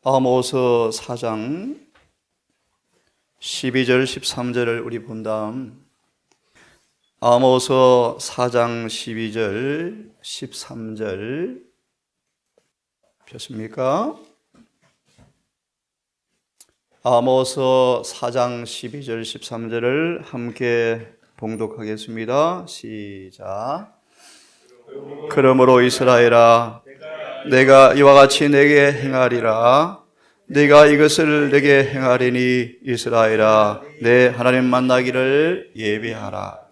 아모스 4장 12절 13절을 우리 본 다음 아모스 4장 12절 13절 폈습니까? 아모스 4장 12절 13절을 함께 봉독하겠습니다. 시작. 그러므로 이스라엘아, 내가 이와 같이 내게 행하리라. 네가 이것을 내게 행하리니 이스라엘아, 내 하나님 만나기를 예비하라.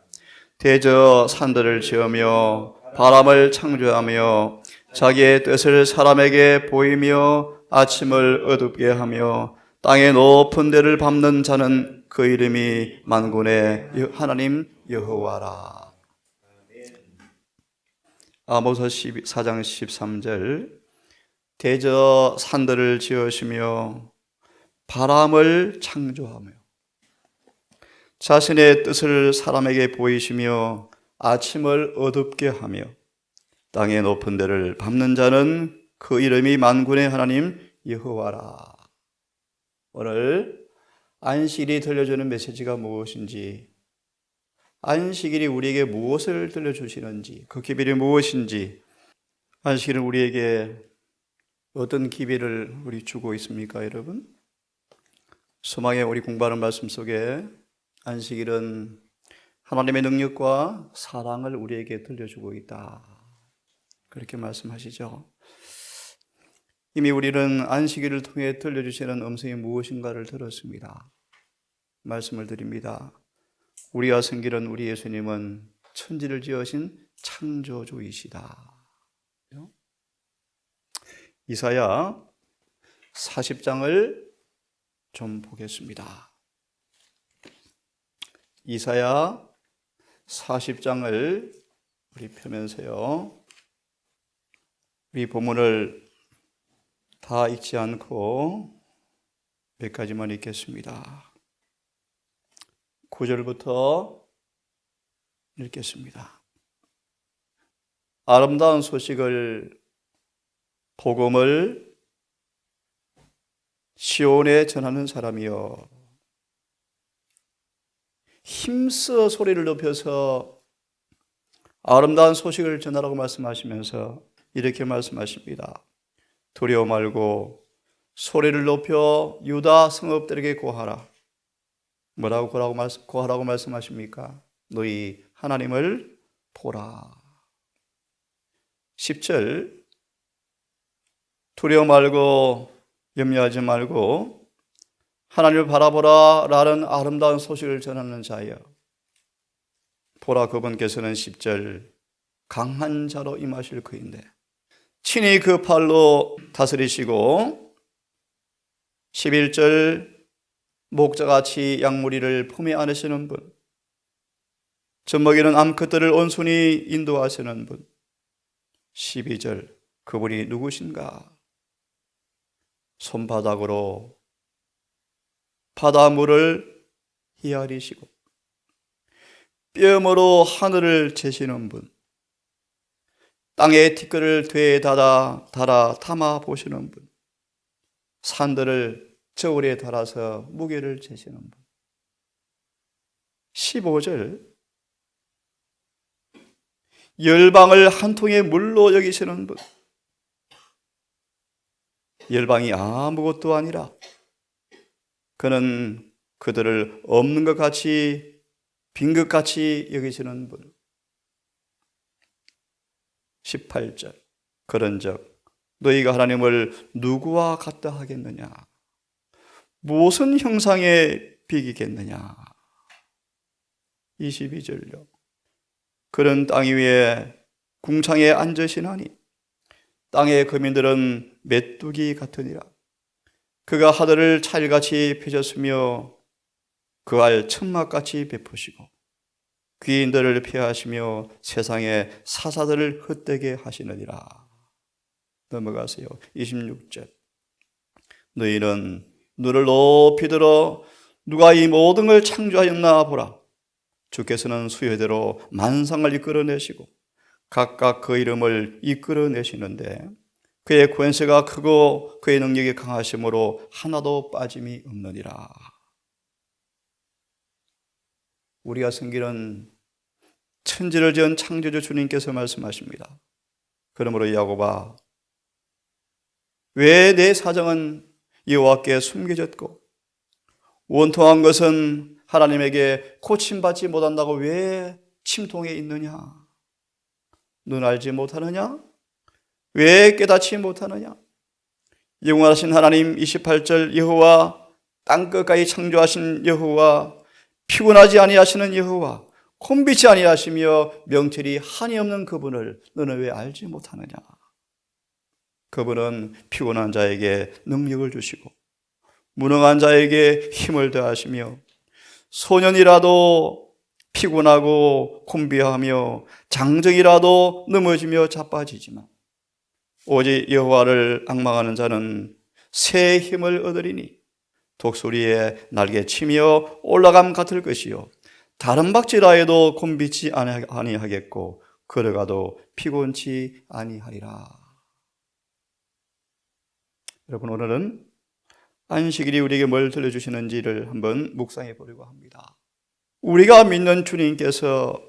대저 산들을 지으며 바람을 창조하며 자기의 뜻을 사람에게 보이며 아침을 어둡게 하며 땅의 높은 데를 밟는 자는 그 이름이 만군의 하나님 여호와라. 아모스 4장 13절 대저 산들을 지으시며 바람을 창조하며 자신의 뜻을 사람에게 보이시며 아침을 어둡게 하며 땅의 높은 데를 밟는 자는 그 이름이 만군의 하나님 여호와라. 오늘 안식일이 들려주는 메시지가 무엇인지, 안식일이 우리에게 무엇을 들려주시는지, 그 기별이 무엇인지, 안식일은 우리에게 어떤 기별을 우리 주고 있습니까, 여러분? 소망의 우리 공부하는 말씀 속에 안식일은 하나님의 능력과 사랑을 우리에게 들려주고 있다, 그렇게 말씀하시죠. 이미 우리는 안식일을 통해 들려주시는 음성이 무엇인가를 들었습니다. 말씀을 드립니다. 우리와 성결한 우리 예수님은 천지를 지으신 창조주이시다. 이사야 40장을 좀 보겠습니다. 이사야 40장을 우리 펴면서요, 우리 본문을 다 읽지 않고 몇 가지만 읽겠습니다. 9절부터 읽겠습니다. 아름다운 소식을, 복음을 시온에 전하는 사람이여, 힘써 소리를 높여서 아름다운 소식을 전하라고 말씀하시면서 이렇게 말씀하십니다. 두려워 말고 소리를 높여 유다 성읍들에게 고하라. 뭐라고 고하라고 말씀하십니까? 너희 하나님을 보라. 10절 두려워 말고 염려하지 말고 하나님을 바라보라 라는 아름다운 소식을 전하는 자여, 보라 그분께서는 10절 강한 자로 임하실 그인데 친히 그 팔로 다스리시고 11절 목자같이 양무리를 품에 안으시는 분, 젖먹이는 암컷들을 온순히 인도하시는 분. 12절 그분이 누구신가? 손바닥으로 바닷물을 헤아리시고 뼘으로 하늘을 재시는 분, 땅의 티끌을 되에 달아 담아 보시는 분, 산들을 저울에 달아서 무게를 재시는 분. 15절 열방을 한 통의 물로 여기시는 분, 열방이 아무것도 아니라 그는 그들을 없는 것 같이 빈 것 같이 여기시는 분. 18절 그런즉 너희가 하나님을 누구와 같다 하겠느냐? 무슨 형상에 비기겠느냐? 22절요 그런 땅 위에 궁창에 앉으시나니 땅의 거민들은 메뚜기 같으니라. 그가 하늘을 차일같이 펴셨으며 그 알 천막같이 베푸시고 귀인들을 피하시며 세상의 사사들을 헛되게 하시느니라. 넘어가세요. 26절 너희는 눈을 높이 들어 누가 이 모든 걸 창조하였나 보라. 주께서는 수요대로 만상을 이끌어내시고 각각 그 이름을 이끌어내시는데 그의 권세가 크고 그의 능력이 강하심으로 하나도 빠짐이 없느니라. 우리가 섬기는 천지를 지은 창조주 주님께서 말씀하십니다. 그러므로 야곱아, 왜 내 사정은 여호와께 숨겨졌고 원통한 것은 하나님에게 고침받지 못한다고 왜 침통해 있느냐? 눈 알지 못하느냐? 왜 깨닫지 못하느냐? 영원하신 하나님 28절 여호와, 땅끝까지 창조하신 여호와, 피곤하지 아니하시는 여호와, 콤비치 아니하시며 명철이 한이 없는 그분을 너는 왜 알지 못하느냐? 그분은 피곤한 자에게 능력을 주시고 무능한 자에게 힘을 더하시며 소년이라도 피곤하고 곤비하며 장정이라도 넘어지며 자빠지지만 오직 여호와를 앙망하는 자는 새 힘을 얻으리니 독수리의 날개치며 올라감 같을 것이요 다른 박지라 해도 곤비치 아니하겠고 걸어가도 피곤치 아니하리라. 여러분, 오늘은 안식일이 우리에게 뭘 들려주시는지를 한번 묵상해 보려고 합니다. 우리가 믿는 주님께서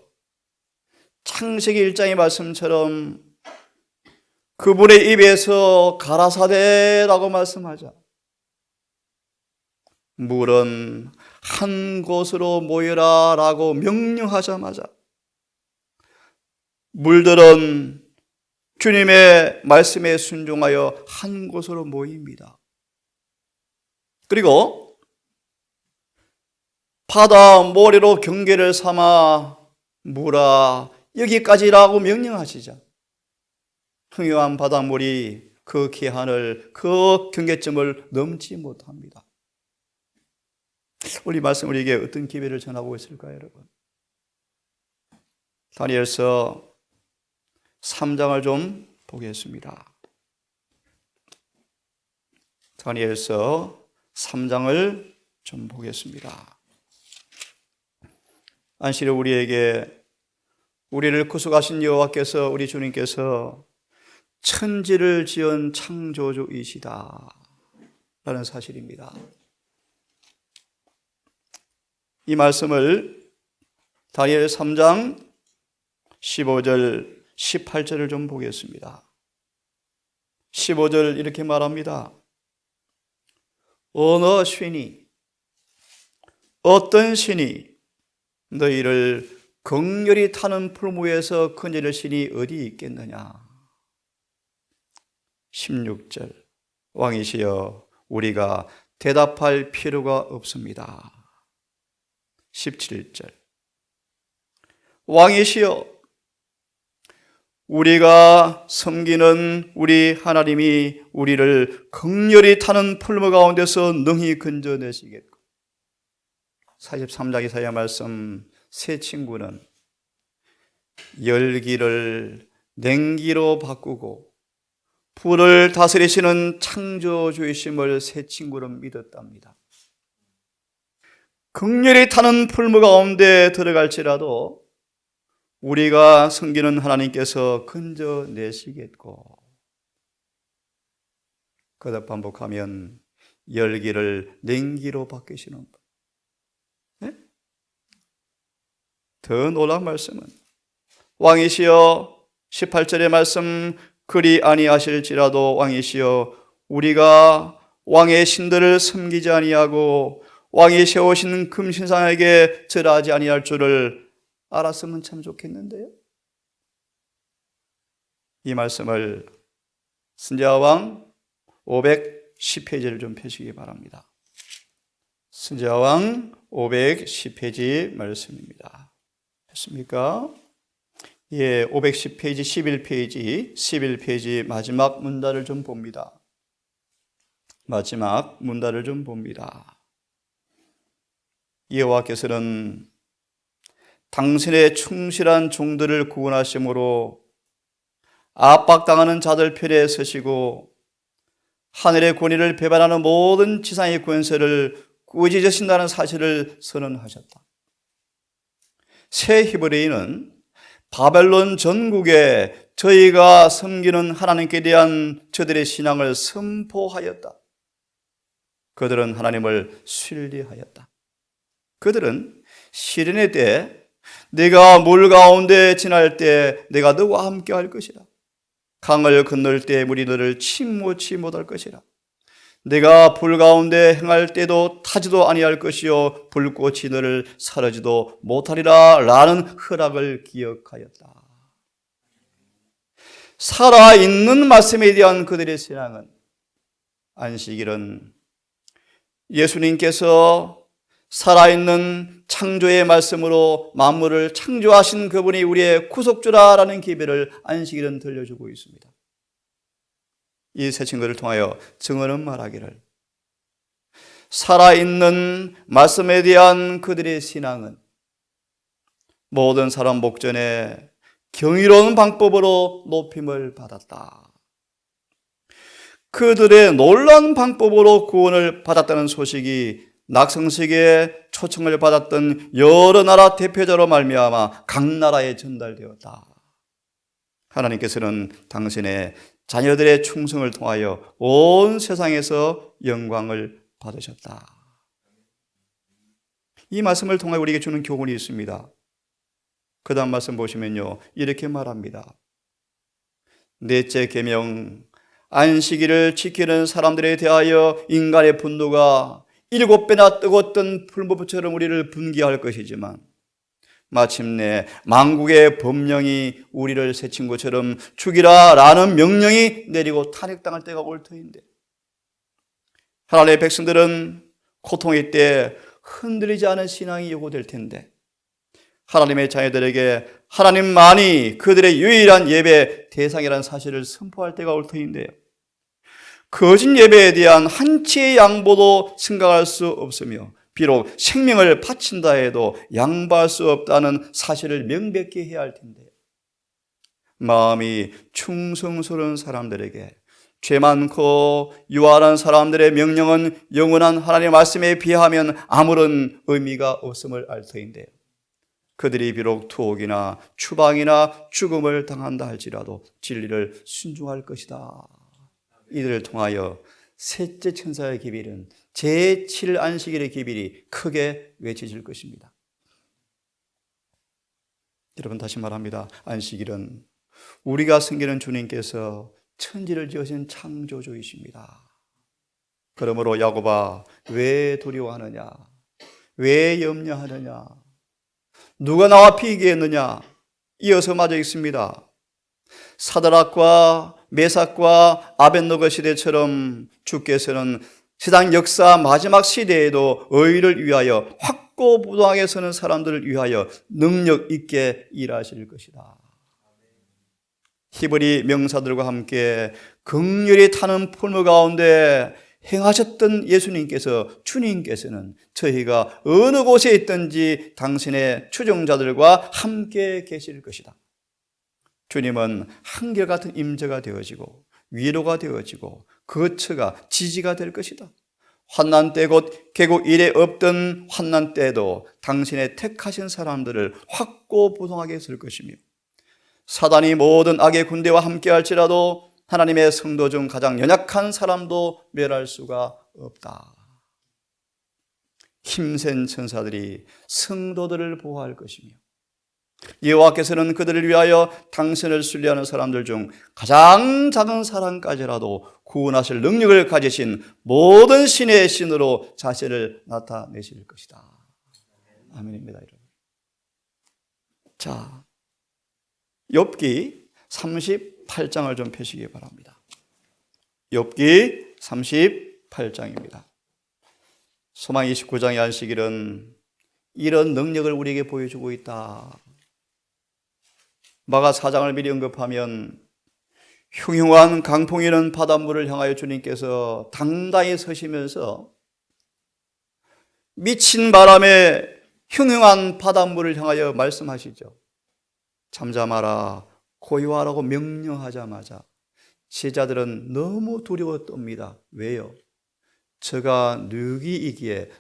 창세기 1장의 말씀처럼 그분의 입에서 가라사대라고 말씀하자 물은 한 곳으로 모여라 라고 명령하자마자 물들은 주님의 말씀에 순종하여 한 곳으로 모입니다. 그리고 바다 모래로 경계를 삼아 물아 여기까지라고 명령하시자 흥유한 바닷물이 그 기한을, 그 경계점을 넘지 못합니다. 우리 말씀 우리에게 어떤 기회를 전하고 있을까요, 여러분? 다니엘서 3장을 좀 보겠습니다. 다니엘서 3장을 좀 보겠습니다. 안식일 우리를 구속하신 여호와께서, 우리 주님께서 천지를 지은 창조주이시다 라는 사실입니다. 이 말씀을 다니엘 3장 15절 18절을 좀 보겠습니다. 15절 이렇게 말합니다. 어느 신이, 어떤 신이 너희를 극렬히 타는 풀 위에서 건져낼 신이 어디 있겠느냐? 16절 왕이시여 우리가 대답할 필요가 없습니다. 17절 왕이시여 우리가 섬기는 우리 하나님이 우리를 극렬히 타는 풀무 가운데서 능히 건져내시겠고 43장 이사야 말씀 새 친구는 열기를 냉기로 바꾸고 불을 다스리시는 창조주이심을 새 친구로 믿었답니다. 극렬히 타는 풀무 가운데 들어갈지라도 우리가 섬기는 하나님께서 건져내시겠고 그다 반복하면 열기를 냉기로 바꾸시는 것. 네? 더 놀라운 말씀은 왕이시여 18절의 말씀 그리 아니하실지라도 왕이시여 우리가 왕의 신들을 섬기지 아니하고 왕이 세우신 금신상에게 절하지 아니할 줄을 알았으면 참 좋겠는데요. 이 말씀을 스데기야왕 510페이지를 좀 펴시기 바랍니다. 스데기야왕 510페이지 말씀입니다. 됐습니까? 예, 510페이지 11페이지 마지막 문단을 좀 봅니다. 마지막 문단을 좀 봅니다. 여호와께서는 당신의 충실한 종들을 구원하심으로 압박당하는 자들 편에 서시고 하늘의 권위를 배반하는 모든 지상의 권세를 꾸짖으신다는 사실을 선언하셨다. 새 히브리인은 바벨론 전국에 저희가 섬기는 하나님께 대한 저들의 신앙을 선포하였다. 그들은 하나님을 신뢰하였다. 그들은 시련의 때 내가 물 가운데 지날 때 내가 너와 함께 할 것이라. 강을 건널 때 물이 너를 침몰치 못할 것이라. 내가 불 가운데 행할 때도 타지도 아니할 것이요 불꽃이 너를 사르지도 못하리라 라는 허락을 기억하였다. 살아있는 말씀에 대한 그들의 신앙은 안식일은 예수님께서 살아있는 창조의 말씀으로 만물을 창조하신 그분이 우리의 구속주라라는 기별을 안식일은 들려주고 있습니다. 이 세 친구를 통하여 증언은 말하기를 살아있는 말씀에 대한 그들의 신앙은 모든 사람 목전에 경이로운 방법으로 높임을 받았다. 그들의 놀라운 방법으로 구원을 받았다는 소식이 낙성식에 초청을 받았던 여러 나라 대표자로 말미암아 각 나라에 전달되었다. 하나님께서는 당신의 자녀들의 충성을 통하여 온 세상에서 영광을 받으셨다. 이 말씀을 통해 우리에게 주는 교훈이 있습니다. 그 다음 말씀 보시면요, 이렇게 말합니다. 넷째 계명, 안식일을 지키는 사람들에 대하여 인간의 분노가 7배나 뜨거웠던 풀무불처럼 우리를 분개할 것이지만 마침내 만국의 법령이 우리를 새 친구처럼 죽이라 라는 명령이 내리고 탄핵당할 때가 올 터인데, 하나님의 백성들은 고통의 때 흔들리지 않은 신앙이 요구될 텐데, 하나님의 자녀들에게 하나님만이 그들의 유일한 예배 대상이라는 사실을 선포할 때가 올 터인데요, 거짓 예배에 대한 한치의 양보도 생각할 수 없으며 비록 생명을 바친다 해도 양보할 수 없다는 사실을 명백히 해야 할 텐데요, 마음이 충성스러운 사람들에게 죄 많고 유한한 사람들의 명령은 영원한 하나님의 말씀에 비하면 아무런 의미가 없음을 알 터인데요, 그들이 비록 투옥이나 추방이나 죽음을 당한다 할지라도 진리를 순종할 것이다. 이들을 통하여 셋째 천사의 기별은 제7안식일의 기별이 크게 외쳐질 것입니다. 여러분, 다시 말합니다. 안식일은 우리가 섬기는 주님께서 천지를 지으신 창조주이십니다. 그러므로 야곱아, 왜 두려워하느냐? 왜 염려하느냐? 누가 나와 비교했느냐? 이어서 맞아 있습니다. 사드락과 메삭과 아벳노고 시대처럼 주께서는 세상 역사 마지막 시대에도 의를 위하여 확고부동하게 서는 사람들을 위하여 능력 있게 일하실 것이다. 히브리 명사들과 함께 긍휼히 타는 풀무 가운데 행하셨던 주님께서는 저희가 어느 곳에 있든지 당신의 추종자들과 함께 계실 것이다. 주님은 한결같은 임재가 되어지고 위로가 되어지고 거처가 지지가 될 것이다. 환난 때 곧 개국 이래 없던 환난 때에도 당신의 택하신 사람들을 확고부동하게 쓸 것이며, 사단이 모든 악의 군대와 함께 할지라도 하나님의 성도 중 가장 연약한 사람도 멸할 수가 없다. 힘센 천사들이 성도들을 보호할 것이며, 여호와께서는 그들을 위하여 당신을 신뢰하는 사람들 중 가장 작은 사람까지라도 구원하실 능력을 가지신 모든 신의 신으로 자신을 나타내실 것이다. 아멘입니다, 여러분. 자, 욥기 38장을 좀 펴시기 바랍니다. 욥기 38장입니다. 소망 29장의 안식일은 이런 능력을 우리에게 보여주고 있다. 마가 4장을 미리 언급하면 흉흉한 강풍이 는 바닷물을 향하여 주님께서 당당히 서시면서 미친 바람에 흉흉한 바닷물을 향하여 말씀하시죠. 잠잠하라, 고요하라고 명령하자마자 제자들은 너무 두려워 떱니다. 왜요? 저가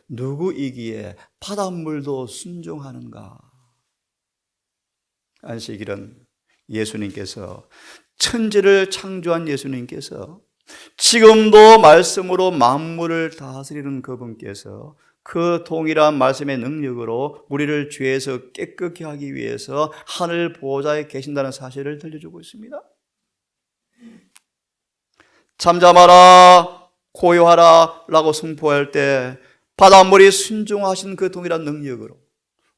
누구이기에 바닷물도 순종하는가? 안식일은 예수님께서, 천지를 창조한 예수님께서, 지금도 말씀으로 만물을 다스리는 그분께서 그 동일한 말씀의 능력으로 우리를 죄에서 깨끗게 하기 위해서 하늘 보좌에 계신다는 사실을 들려주고 있습니다. 잠잠하라, 고요하라 라고 선포할 때 바닷물이 순종하신 그 동일한 능력으로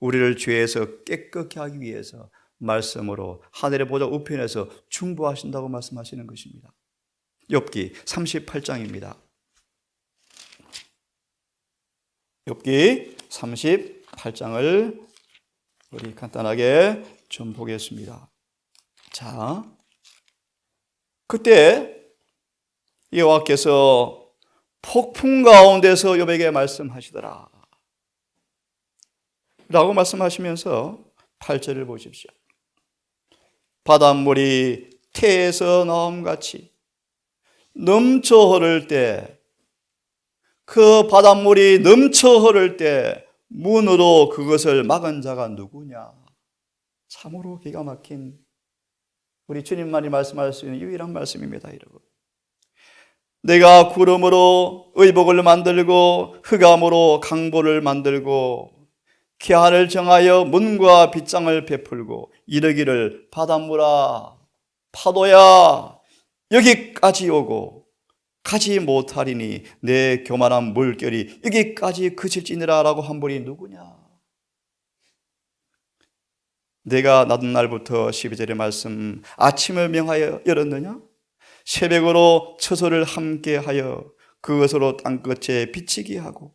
우리를 죄에서 깨끗게 하기 위해서 말씀으로 하늘의 보좌 우편에서 중보하신다고 말씀하시는 것입니다. 욥기 38장입니다. 욥기 38장을 우리 간단하게 좀 보겠습니다. 자, 그때 여호와께서 폭풍 가운데서 욥에게 말씀하시더라 라고 말씀하시면서 8절을 보십시오. 바닷물이 태에서 나옴같이 넘쳐 흐를 때, 그 바닷물이 넘쳐 흐를 때 문으로 그것을 막은 자가 누구냐? 참으로 기가 막힌 우리 주님만이 말씀할 수 있는 유일한 말씀입니다, 여러분. 내가 구름으로 의복을 만들고 흑암으로 강보를 만들고 기한을 정하여 문과 빗장을 베풀고 이르기를 바닷물아 파도야 여기까지 오고 가지 못하리니 내 교만한 물결이 여기까지 그칠지니라 라고 한 분이 누구냐? 내가 낮은 날부터 12절의 말씀 아침을 명하여 열었느냐? 새벽으로 처소를 함께하여 그것으로 땅끝에 비치게 하고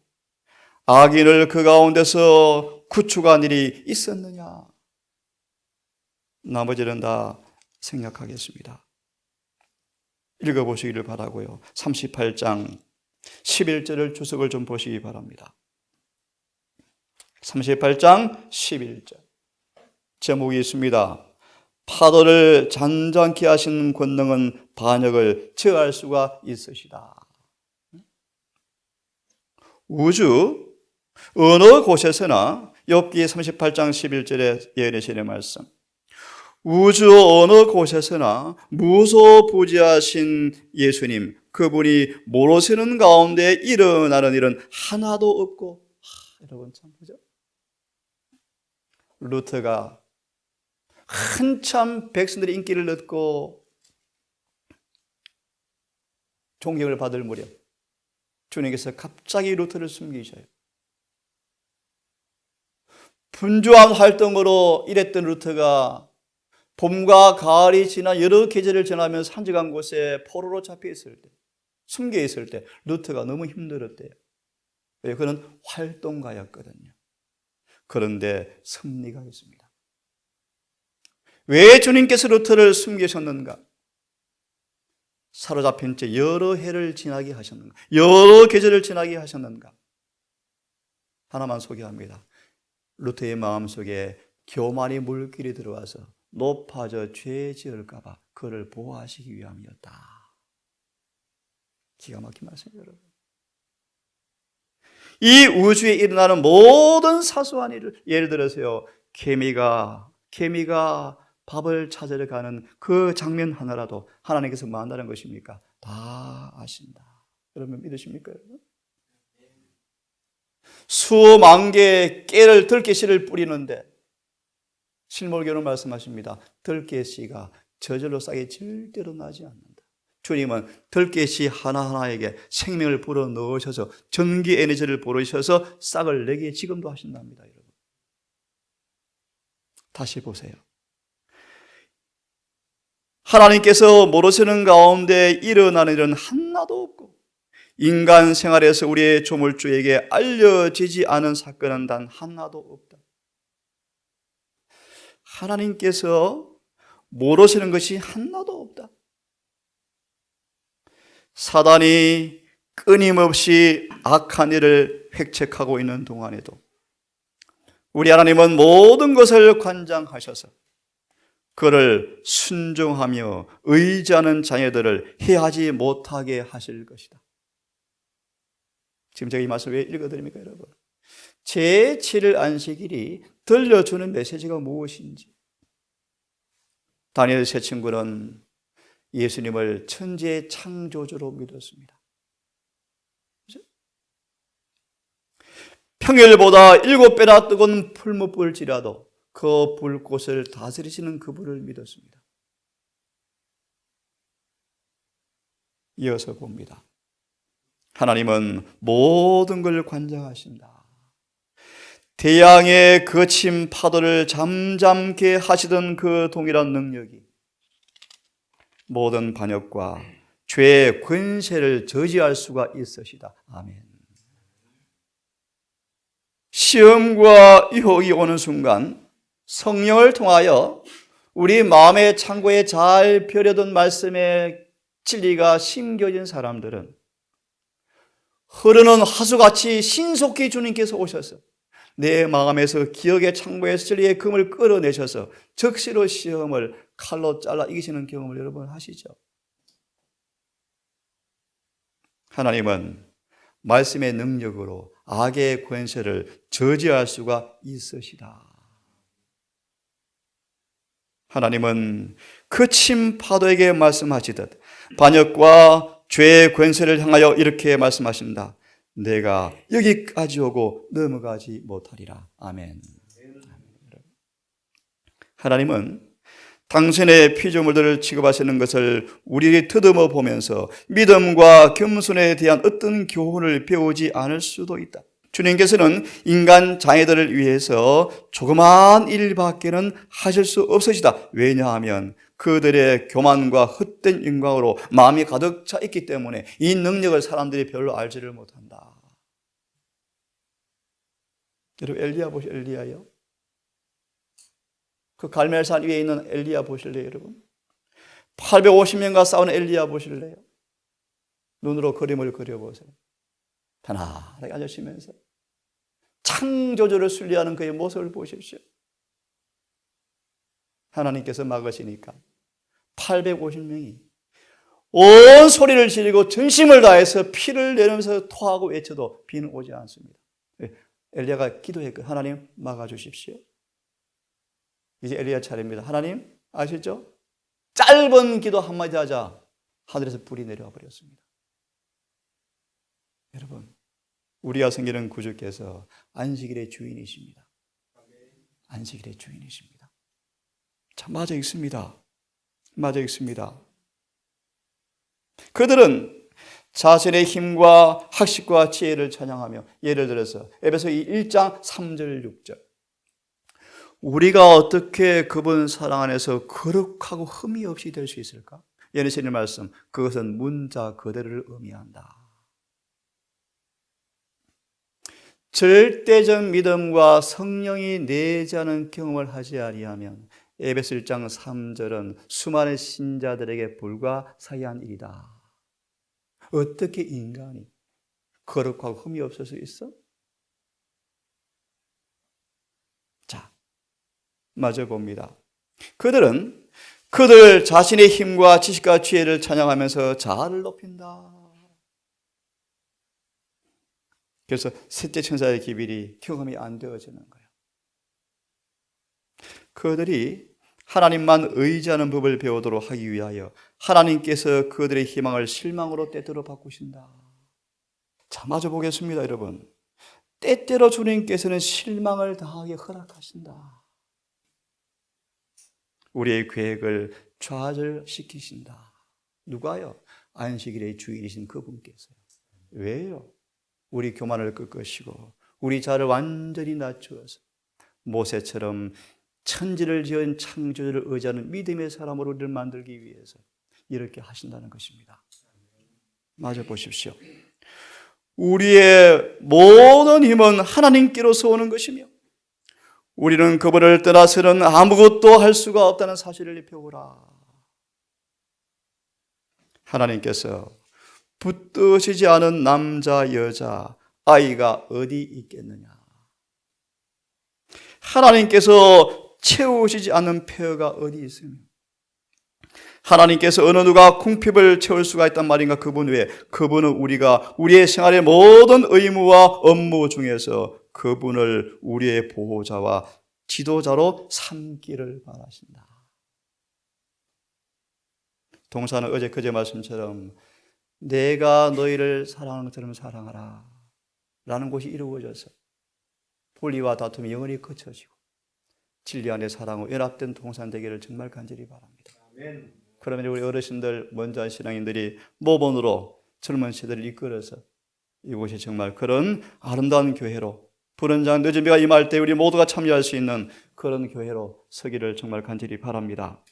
악인을 그 가운데서 구축한 일이 있었느냐? 나머지는 다 생략하겠습니다. 읽어보시기를 바라고요. 38장 11절을 주석을 좀 보시기 바랍니다. 38장 11절 제목이 있습니다. 파도를 잔잔케 하시는 권능은 반역을 제어할 수가 있으시다. 우주 어느 곳에서나 욥기 38장 11절에 예언하시는 말씀, 우주 어느 곳에서나 무소부지하신 예수님, 그분이 모르시는 가운데 일어나는 일은 하나도 없고, 여러분 참 보죠. 루터가 한참 백성들의 인기를 얻고 존경을 받을 무렵 주님께서 갑자기 루터를 숨기셔요. 분주한 활동으로 일했던 루터가 봄과 가을이 지나 여러 계절을 지나면서 한적한 곳에 포로로 잡혀 있을 때, 숨겨 있을 때 루터가 너무 힘들었대요. 왜? 그는 활동가였거든요. 그런데 섭리가 있습니다. 왜 주님께서 루터를 숨기셨는가? 사로잡힌 채 여러 해를 지나게 하셨는가? 여러 계절을 지나게 하셨는가? 하나만 소개합니다. 루터의 마음속에 교만의 물길이 들어와서 높아져 죄 지을까 봐 그를 보호하시기 위함이었다. 기가 막힌 말씀이에요, 여러분. 이 우주에 일어나는 모든 사소한 일을, 예를 들어서요, 개미가 밥을 찾으러 가는 그 장면 하나라도 하나님께서 뭐 한다는 것입니까? 다 아신다. 여러분 믿으십니까, 여러분? 수만 개의 깨를, 들깨씨를 뿌리는데 실물교는 말씀하십니다. 들깨씨가 저절로 싹이 절대로 나지 않는다. 주님은 들깨씨 하나하나에게 생명을 불어넣으셔서 전기 에너지를 부르셔서 싹을 내게 지금도 하신답니다, 여러분. 다시 보세요. 하나님께서 모르시는 가운데 일어나는 일은 하나도 없고 인간 생활에서 우리의 조물주에게 알려지지 않은 사건은 단 하나도 없다. 하나님께서 모르시는 것이 하나도 없다. 사단이 끊임없이 악한 일을 획책하고 있는 동안에도 우리 하나님은 모든 것을 관장하셔서 그를 순종하며 의지하는 자녀들을 해하지 못하게 하실 것이다. 지금 제가 이 말씀을 왜 읽어드립니까, 여러분? 제7일 안식일이 들려주는 메시지가 무엇인지, 다니엘 세 친구는 예수님을 천지의 창조주로 믿었습니다. 평일보다 7배나 뜨거운 풀무불지라도 그 불꽃을 다스리시는 그분을 믿었습니다. 이어서 봅니다. 하나님은 모든 걸 관장하신다. 태양의 거친 파도를 잠잠케 하시던 그 동일한 능력이 모든 반역과 죄의 권세를 저지할 수가 있으시다. 아멘. 시험과 유혹이 오는 순간 성령을 통하여 우리 마음의 창고에 잘 펴려둔 말씀의 진리가 심겨진 사람들은 흐르는 하수같이 신속히 주님께서 오셔서 내 마음에서 기억의 창고에서 진리의 금을 끌어내셔서 적시로 시험을 칼로 잘라 이기시는 경험을 여러분 하시죠? 하나님은 말씀의 능력으로 악의 권세를 저지할 수가 있으시다. 하나님은 거친 파도에게 말씀하시듯 반역과 죄의 권세를 향하여 이렇게 말씀하신다. 내가 여기까지 오고 넘어가지 못하리라. 아멘. 하나님은 당신의 피조물들을 취급하시는 것을 우리에게 더듬어 보면서 믿음과 겸손에 대한 어떤 교훈을 배우지 않을 수도 있다. 주님께서는 인간 자녀들을 위해서 조그마한 일밖에는 하실 수 없으시다. 왜냐하면 그들의 교만과 헛된 영광으로 마음이 가득 차 있기 때문에 이 능력을 사람들이 별로 알지를 못한다. 여러분 엘리야 보시죠. 엘리야요. 그 갈멜산 위에 있는 엘리야 보실래요, 여러분? 850년간 싸우는 엘리야 보실래요? 눈으로 그림을 그려보세요. 편안하게 앉으시면서 창조주를 순리하는 그의 모습을 보십시오. 하나님께서 막으시니까 850명이 온 소리를 지르고 전심을 다해서 피를 내면서 토하고 외쳐도 비는 오지 않습니다. 엘리야가 기도했고 하나님 막아주십시오. 이제 엘리야 차례입니다. 하나님 아시죠? 짧은 기도 한마디 하자 하늘에서 불이 내려와 버렸습니다. 여러분 우리가 섬기는 구주께서 안식일의 주인이십니다. 안식일의 주인이십니다. 참 맞아 있습니다. 맞아 있습니다. 그들은 자신의 힘과 학식과 지혜를 찬양하며 예를 들어서 에베소 1장 3절 6절 우리가 어떻게 그분 사랑 안에서 거룩하고 흠이 없이 될 수 있을까? 예수님의 말씀 그것은 문자 그대로를 의미한다. 절대적 믿음과 성령이 내재하는 경험을 하지 아니하면 에베소 1장 3절은 수많은 신자들에게 불가사의한 일이다. 어떻게 인간이 거룩하고 흠이 없을 수 있어? 자, 마저 봅니다. 그들은 그들 자신의 힘과 지식과 지혜를 찬양하면서 자아를 높인다. 그래서 셋째 천사의 기별이 경험이 안 되어지는 거예요. 그들이 하나님만 의지하는 법을 배우도록 하기 위하여 하나님께서 그들의 희망을 실망으로 때때로 바꾸신다. 자, 마저 보겠습니다, 여러분. 때때로 주님께서는 실망을 당하게 허락하신다. 우리의 계획을 좌절시키신다. 누가요? 안식일의 주인이신 그분께서요. 왜요? 우리 교만을 꺾으시고 우리 자를 완전히 낮추어서 모세처럼 천지를 지은 창조주를 의지하는 믿음의 사람으로 우리를 만들기 위해서 이렇게 하신다는 것입니다. 마저 보십시오. 우리의 모든 힘은 하나님께로서 오는 것이며 우리는 그분을 떠나서는 아무것도 할 수가 없다는 사실을 배우라. 하나님께서 붙드시지 않은 남자, 여자, 아이가 어디 있겠느냐? 하나님께서 채우시지 않는 폐허가 어디 있으며 하나님께서 어느 누가 궁핍을 채울 수가 있단 말인가? 그분 외에 그분은 우리가 우리의 생활의 모든 의무와 업무 중에서 그분을 우리의 보호자와 지도자로 삼기를 바라신다. 동사는 어제 그제 말씀처럼 내가 너희를 사랑하는 것처럼 사랑하라 라는 것이 이루어져서 분리와 다툼이 영원히 거쳐지고 진리 안에 사랑으로 연합된 동산 되기를 정말 간절히 바랍니다. 그러면 우리 어르신들, 먼저 한 신앙인들이 모범으로 젊은 세대를 이끌어서 이곳이 정말 그런 아름다운 교회로 부른 장 늦은 비가 임할 때 우리 모두가 참여할 수 있는 그런 교회로 서기를 정말 간절히 바랍니다.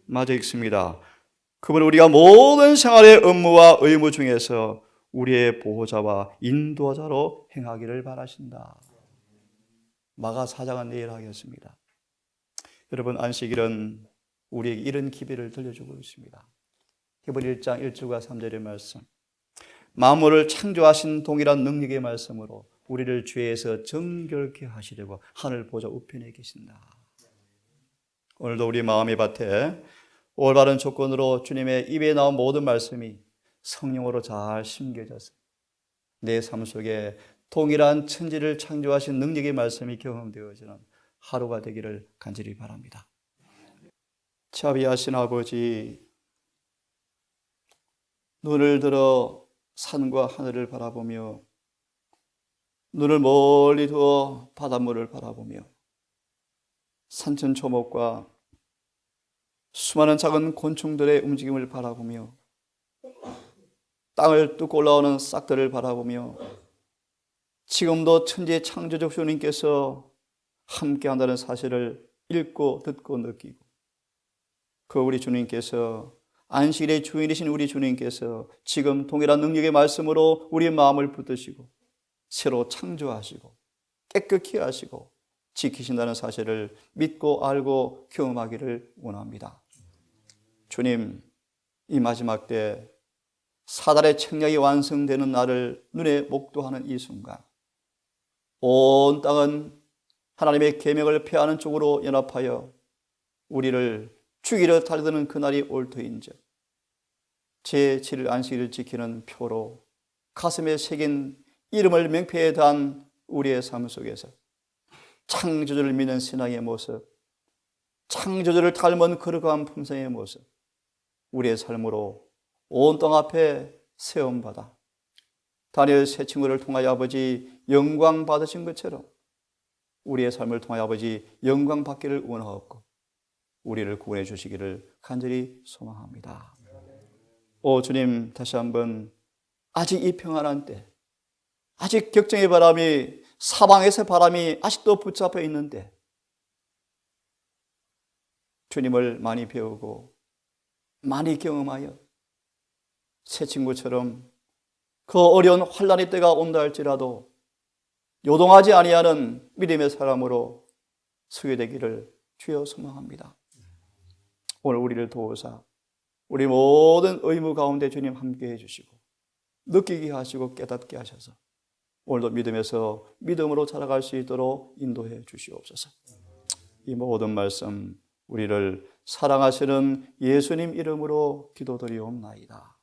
마저 읽습니다. 그분은 우리가 모든 생활의 업무와 의무 중에서 우리의 보호자와 인도자로 행하기를 바라신다. 마가 4장은 내일 하겠습니다. 여러분, 안식일은 우리에게 이런 기별을 들려주고 있습니다. 히브리 1장 1절과 3절의 말씀. 만물을 창조하신 동일한 능력의 말씀으로 우리를 죄에서 정결케 하시려고 하늘 보좌 우편에 계신다. 오늘도 우리 마음의 밭에 올바른 조건으로 주님의 입에 나온 모든 말씀이 성령으로 잘 심겨져서 내 삶 속에 동일한 천지를 창조하신 능력의 말씀이 경험되어지는 하루가 되기를 간절히 바랍니다. 자비하신 아버지, 눈을 들어 산과 하늘을 바라보며 눈을 멀리 두어 바닷물을 바라보며 산천초목과 수많은 작은 곤충들의 움직임을 바라보며 땅을 뚫고 올라오는 싹들을 바라보며 지금도 천지의 창조적 주님께서 함께한다는 사실을 읽고 듣고 느끼고 그 우리 주님께서 안식일의 주인이신 우리 주님께서 지금 동일한 능력의 말씀으로 우리의 마음을 붙드시고 새로 창조하시고 깨끗히 하시고 지키신다는 사실을 믿고 알고 경험하기를 원합니다. 주님, 이 마지막 때 사단의 책략이 완성되는 날을 눈에 목도하는 이 순간 온 땅은 하나님의 계명을 폐하는 쪽으로 연합하여 우리를 죽이려 달려드는 그날이 올 터인즉 제7일 안식일을 지키는 표로 가슴에 새긴 이름을 명패에 단 우리의 삶 속에서 창조주를 믿는 신앙의 모습, 창조주를 닮은 거룩한 품성의 모습, 우리의 삶으로 온 땅 앞에 세움받아 다니엘 세 친구를 통하여 아버지 영광 받으신 것처럼 우리의 삶을 통하여 아버지 영광 받기를 원하옵고 우리를 구원해 주시기를 간절히 소망합니다. 오 주님, 다시 한번 아직 이 평안한 때, 아직 격정의 바람이, 사방에서 바람이 아직도 붙잡혀 있는데 주님을 많이 배우고 많이 경험하여 새 친구처럼 그 어려운 환난의 때가 온다 할지라도 요동하지 아니하는 믿음의 사람으로 소개되기를 주여 소망합니다. 오늘 우리를 도우사 우리 모든 의무 가운데 주님 함께해 주시고 느끼게 하시고 깨닫게 하셔서 오늘도 믿음에서 믿음으로 자라갈 수 있도록 인도해 주시옵소서. 이 모든 말씀 우리를 사랑하시는 예수님 이름으로 기도드리옵나이다.